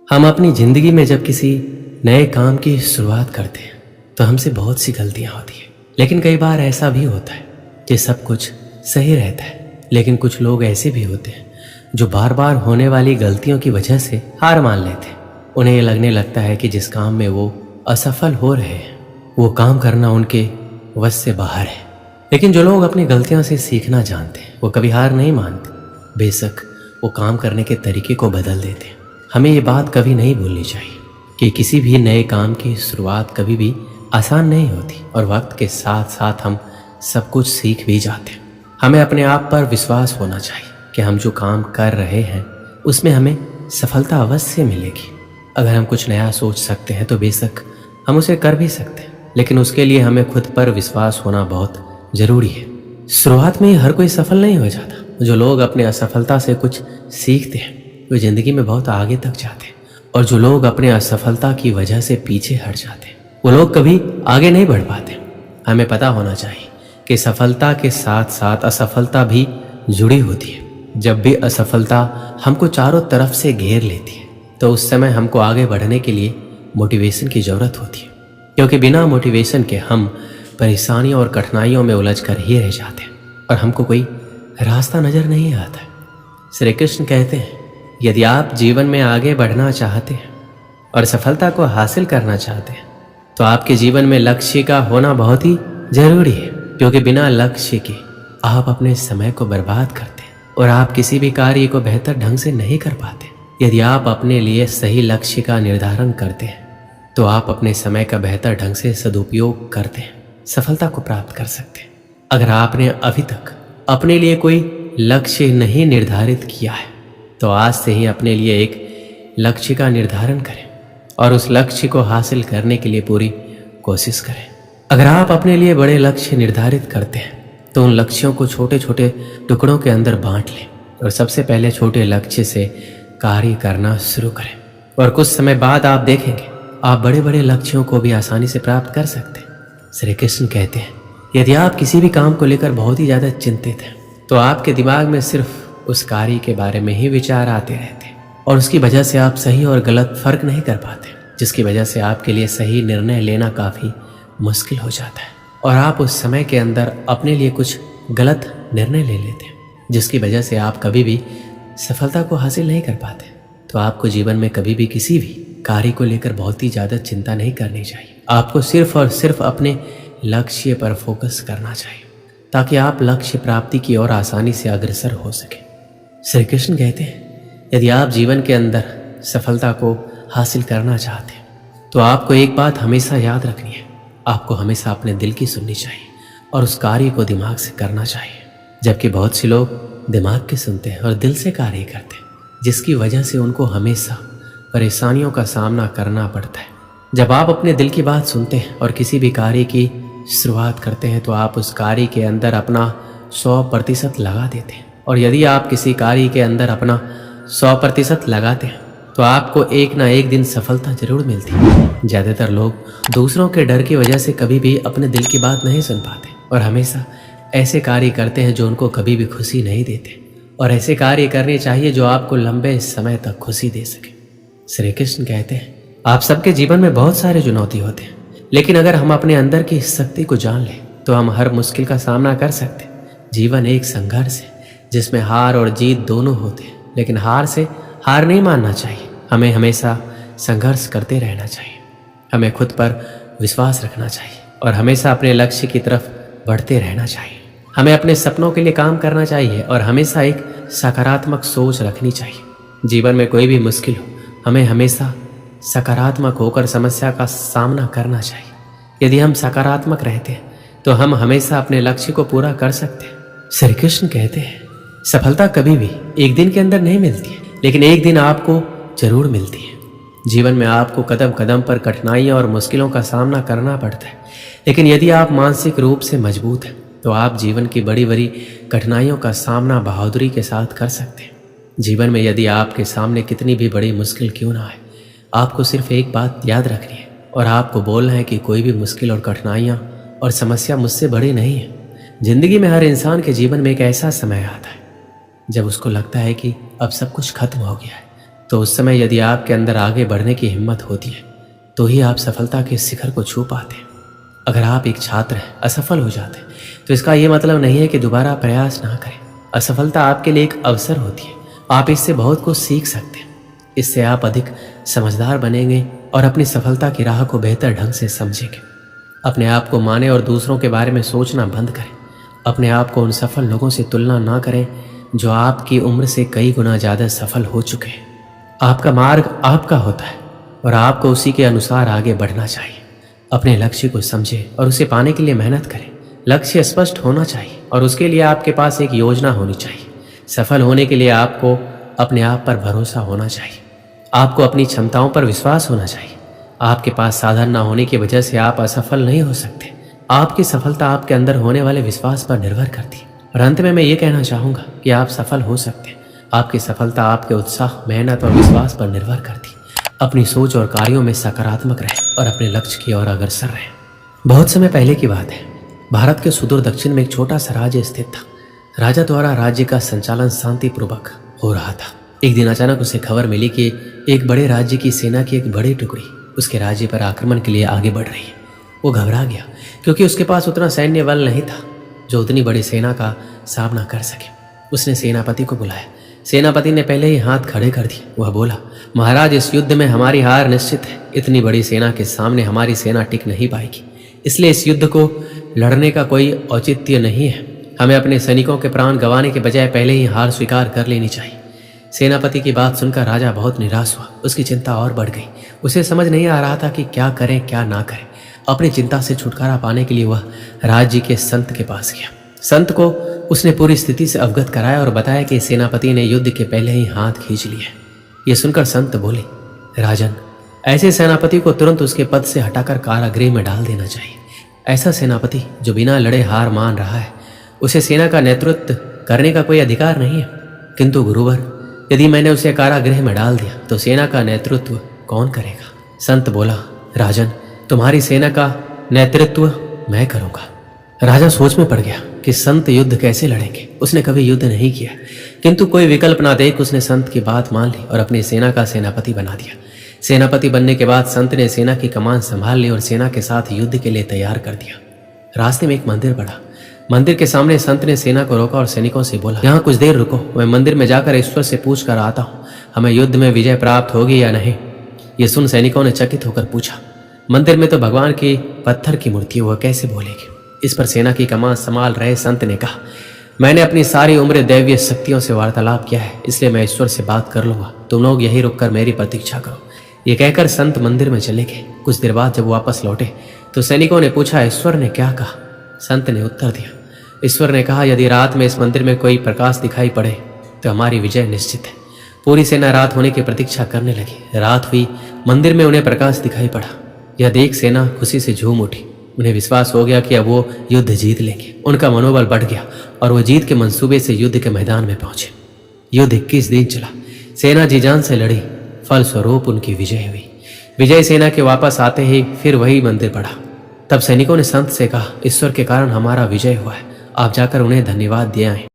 हम अपनी ज़िंदगी में जब किसी नए काम की शुरुआत करते हैं तो हमसे बहुत सी गलतियां होती हैं। लेकिन कई बार ऐसा भी होता है कि सब कुछ सही रहता है। लेकिन कुछ लोग ऐसे भी होते हैं जो बार बार होने वाली गलतियों की वजह से हार मान लेते हैं। उन्हें ये लगने लगता है कि जिस काम में वो असफल हो रहे हैं वो काम करना उनके वश से बाहर है। लेकिन जो लोग अपनी गलतियों से सीखना जानते हैं वो कभी हार नहीं मानते, बेशक वो काम करने के तरीके को बदल देते हैं। हमें ये बात कभी नहीं भूलनी चाहिए कि किसी भी नए काम की शुरुआत कभी भी आसान नहीं होती और वक्त के साथ साथ हम सब कुछ सीख भी जाते हैं। हमें अपने आप पर विश्वास होना चाहिए कि हम जो काम कर रहे हैं उसमें हमें सफलता अवश्य मिलेगी। अगर हम कुछ नया सोच सकते हैं तो बेशक हम उसे कर भी सकते हैं, लेकिन उसके लिए हमें खुद पर विश्वास होना बहुत ज़रूरी है। शुरुआत में ही हर कोई सफल नहीं हो जाता। जो लोग अपने असफलता से कुछ सीखते हैं वो ज़िंदगी में बहुत आगे तक जाते हैं, और जो लोग अपने असफलता की वजह से पीछे हट जाते हैं वो लोग कभी आगे नहीं बढ़ पाते। हमें पता होना चाहिए कि सफलता के साथ साथ असफलता भी जुड़ी होती है। जब भी असफलता हमको चारों तरफ से घेर लेती है तो उस समय हमको आगे बढ़ने के लिए मोटिवेशन की ज़रूरत होती है, क्योंकि बिना मोटिवेशन के हम परेशानियों और कठिनाइयों में उलझ कर ही रह जाते हैं और हमको कोई रास्ता नज़र नहीं आता है। श्री कृष्ण कहते हैं, यदि आप जीवन में आगे बढ़ना चाहते हैं और सफलता को हासिल करना चाहते हैं तो आपके जीवन में लक्ष्य का होना बहुत ही ज़रूरी है, क्योंकि बिना लक्ष्य के आप अपने समय को बर्बाद करते हैं और आप किसी भी कार्य को बेहतर ढंग से नहीं कर पाते। यदि आप अपने लिए सही लक्ष्य का निर्धारण करते हैं तो आप अपने समय का बेहतर ढंग से सदुपयोग करते हैं, सफलता को प्राप्त कर सकते हैं। अगर आपने अभी तक अपने लिए कोई लक्ष्य नहीं निर्धारित किया है तो आज से ही अपने लिए एक लक्ष्य का निर्धारण करें और उस लक्ष्य को हासिल करने के लिए पूरी कोशिश करें। अगर आप अपने लिए बड़े लक्ष्य निर्धारित करते हैं तो उन लक्ष्यों को छोटे छोटे टुकड़ों के अंदर बांट लें और सबसे पहले छोटे लक्ष्य से कार्य करना शुरू करें, और कुछ समय बाद आप देखेंगे आप बड़े बड़े लक्ष्यों को भी आसानी से प्राप्त कर सकते हैं। श्री कृष्ण कहते हैं, यदि आप किसी भी काम को लेकर बहुत ही ज़्यादा चिंतित हैं तो आपके दिमाग में सिर्फ उस कार्य के बारे में ही विचार आते रहते हैं और उसकी वजह से आप सही और गलत फर्क नहीं कर पाते, जिसकी वजह से आपके लिए सही निर्णय लेना काफ़ी मुश्किल हो जाता है और आप उस समय के अंदर अपने लिए कुछ गलत निर्णय ले लेते हैं, जिसकी वजह से आप कभी भी सफलता को हासिल नहीं कर पाते। तो आपको जीवन में कभी भी किसी भी कार्य को लेकर बहुत ही ज़्यादा चिंता नहीं करनी चाहिए। आपको सिर्फ और सिर्फ अपने लक्ष्य पर फोकस करना चाहिए ताकि आप लक्ष्य प्राप्ति की ओर आसानी से अग्रसर हो सके। श्री कृष्ण कहते हैं, यदि आप जीवन के अंदर सफलता को हासिल करना चाहते हैं तो आपको एक बात हमेशा याद रखनी है, आपको हमेशा अपने दिल की सुननी चाहिए और उस कार्य को दिमाग से करना चाहिए। जबकि बहुत से लोग दिमाग की सुनते हैं और दिल से कार्य करते हैं, जिसकी वजह से उनको हमेशा परेशानियों का सामना करना पड़ता है। जब आप अपने दिल की बात सुनते हैं और किसी भी कार्य की शुरुआत करते हैं तो आप उस कार्य के अंदर अपना 100% लगा देते हैं, और यदि आप किसी कार्य के अंदर अपना 100% लगाते हैं तो आपको एक ना एक दिन सफलता जरूर मिलती है। ज़्यादातर लोग दूसरों के डर की वजह से कभी भी अपने दिल की बात नहीं सुन पाते और हमेशा ऐसे कार्य करते हैं जो उनको कभी भी खुशी नहीं देते, और ऐसे कार्य करने चाहिए जो आपको लंबे समय तक खुशी दे सके। श्री कृष्ण कहते हैं, आप सबके जीवन में बहुत सारे चुनौती होते हैं, लेकिन अगर हम अपने अंदर की शक्ति को जान लें तो हम हर मुश्किल का सामना कर सकते हैं। जीवन एक संघर्ष है जिसमें हार और जीत दोनों होते हैं, लेकिन हार से हार नहीं मानना चाहिए। हमें हमेशा संघर्ष करते रहना चाहिए, हमें खुद पर विश्वास रखना चाहिए और हमेशा अपने लक्ष्य की तरफ बढ़ते रहना चाहिए। हमें अपने सपनों के लिए काम करना चाहिए और हमेशा एक सकारात्मक सोच रखनी चाहिए। जीवन में कोई भी मुश्किल हो, हमें हमेशा सकारात्मक होकर समस्या का सामना करना चाहिए। यदि हम सकारात्मक रहते हैं तो हम हमेशा अपने लक्ष्य को पूरा कर सकते हैं। श्री कृष्ण कहते हैं, सफलता कभी भी एक दिन के अंदर नहीं मिलती है, लेकिन एक दिन आपको जरूर मिलती है। जीवन में आपको कदम कदम पर कठिनाइयाँ और मुश्किलों का सामना करना पड़ता है, लेकिन यदि आप मानसिक रूप से मजबूत हैं तो आप जीवन की बड़ी बड़ी कठिनाइयों का सामना बहादुरी के साथ कर सकते हैं। जीवन में यदि आपके सामने कितनी भी बड़ी मुश्किल क्यों ना आए, आपको सिर्फ एक बात याद रखनी है और आपको बोलना है कि कोई भी मुश्किल और कठिनाइयाँ और समस्या मुझसे बड़ी नहीं है। जिंदगी में हर इंसान के जीवन में एक ऐसा समय आता है जब उसको लगता है कि अब सब कुछ खत्म हो गया है, तो उस समय यदि आपके अंदर आगे बढ़ने की हिम्मत होती है तो ही आप सफलता के शिखर को छू पाते हैं। अगर आप एक छात्र हैं, असफल हो जाते हैं, तो इसका ये मतलब नहीं है कि दोबारा प्रयास ना करें। असफलता आपके लिए एक अवसर होती है। आप इससे बहुत कुछ सीख सकते हैं। इससे आप अधिक समझदार बनेंगे और अपनी सफलता की राह को बेहतर ढंग से समझेंगे। अपने आप को माने और दूसरों के बारे में सोचना बंद करें। अपने आप को उन सफल लोगों से तुलना ना करें जो आपकी उम्र से कई गुना ज़्यादा सफल हो चुके हैं। आपका मार्ग आपका होता है और आपको उसी के अनुसार आगे बढ़ना चाहिए। अपने लक्ष्य को समझें और उसे पाने के लिए मेहनत करें। लक्ष्य स्पष्ट होना चाहिए और उसके लिए आपके पास एक योजना होनी चाहिए। सफल होने के लिए आपको अपने आप पर भरोसा होना चाहिए। आपको अपनी क्षमताओं पर विश्वास होना चाहिए। आपके पास साधन ना होने की वजह से आप असफल नहीं हो सकते। आपकी सफलता आपके अंदर होने वाले विश्वास पर निर्भर करती है। और अंत में मैं ये कहना चाहूँगा कि आप सफल हो सकते हैं। आपकी सफलता आपके उत्साह, मेहनत और विश्वास पर निर्भर करती है। अपनी सोच और कार्यों में सकारात्मक रहें और अपने लक्ष्य की ओर अग्रसर रहें। बहुत समय पहले की बात है। भारत के सुदूर दक्षिण में एक छोटा सा राज्य स्थित था। राजा द्वारा राज्य का संचालन शांतिपूर्वक हो रहा था। एक दिन अचानक उसे खबर मिली कि एक बड़े राज्य की सेना की एक बड़ी टुकड़ी उसके राज्य पर आक्रमण के लिए आगे बढ़ रही है। वो घबरा गया क्योंकि उसके पास उतना सैन्य बल नहीं था जो उतनी बड़ी सेना का सामना कर सके। उसने सेनापति को बुलाया। सेनापति ने पहले ही हाथ खड़े कर दिए। वह बोला, महाराज, इस युद्ध में हमारी हार निश्चित है। इतनी बड़ी सेना के सामने हमारी सेना टिक नहीं पाएगी, इसलिए इस युद्ध को लड़ने का कोई औचित्य नहीं है। हमें अपने सैनिकों के प्राण गंवाने के बजाय पहले ही हार स्वीकार कर लेनी चाहिए। सेनापति की बात सुनकर राजा बहुत निराश हुआ। उसकी चिंता और बढ़ गई। उसे समझ नहीं आ रहा था कि क्या करें क्या ना करें। अपनी चिंता से छुटकारा पाने के लिए वह राज्य के संत के पास गया। संत को उसने पूरी स्थिति से अवगत कराया और बताया कि सेनापति ने युद्ध के पहले ही हाथ खींच लिए। ये सुनकर संत बोले, राजन, ऐसे सेनापति को तुरंत उसके पद से हटाकर कारागृह में डाल देना चाहिए। ऐसा सेनापति जो बिना लड़े हार मान रहा है, उसे सेना का नेतृत्व करने का कोई अधिकार नहीं है। किंतु गुरुवर, यदि मैंने उसे कारागृह में डाल दिया तो सेना का नेतृत्व कौन करेगा? संत बोला, राजन, तुम्हारी सेना का नेतृत्व मैं करूंगा। राजा सोच में पड़ गया कि संत युद्ध कैसे लड़ेंगे। उसने कभी युद्ध नहीं किया, किंतु कोई विकल्प ना देख उसने संत की बात मान ली और अपनी सेना का सेनापति बना दिया। सेनापति बनने के बाद संत ने सेना की कमान संभाल ली और सेना के साथ युद्ध के लिए तैयार कर दिया। रास्ते में एक मंदिर पड़ा। मंदिर के सामने संत ने सेना को रोका और सैनिकों से बोला, यहाँ कुछ देर रुको, मैं मंदिर में जाकर ईश्वर से पूछ कर आता हूँ, हमें युद्ध में विजय प्राप्त होगी या नहीं। ये सुन सैनिकों ने चकित होकर पूछा, मंदिर में तो भगवान की पत्थर की मूर्ति है, वह कैसे बोलेगी? इस पर सेना की कमान संभाल रहे संत ने कहा, मैंने अपनी सारी उम्र दैवीय शक्तियों से वार्तालाप किया है, इसलिए मैं ईश्वर से बात कर लूंगा। तुम लोग यही रुककर मेरी प्रतीक्षा करो। ये कहकर संत मंदिर में चले गए। कुछ देर बाद जब वापस लौटे तो सैनिकों ने पूछा, ईश्वर ने क्या कहा? संत ने उत्तर दिया, ईश्वर ने कहा, यदि रात में इस मंदिर में कोई प्रकाश दिखाई पड़े तो हमारी विजय निश्चित है। पूरी सेना रात होने की प्रतीक्षा करने लगी। रात हुई, मंदिर में उन्हें प्रकाश दिखाई पड़ा। यह देख सेना खुशी से झूम उठी। उन्हें विश्वास हो गया कि अब वो युद्ध जीत लेंगे। उनका मनोबल बढ़ गया और वो जीत के मंसूबे से युद्ध के मैदान में पहुंचे। युद्ध 21 दिन चला। सेना जी जान से लड़ी, फलस्वरूप उनकी विजय हुई। विजय सेना के वापस आते ही फिर वही मंदिर पड़ा। तब सैनिकों ने संत से कहा, ईश्वर के कारण हमारा विजय हुआ है, आप जाकर उन्हें धन्यवाद दिए आए।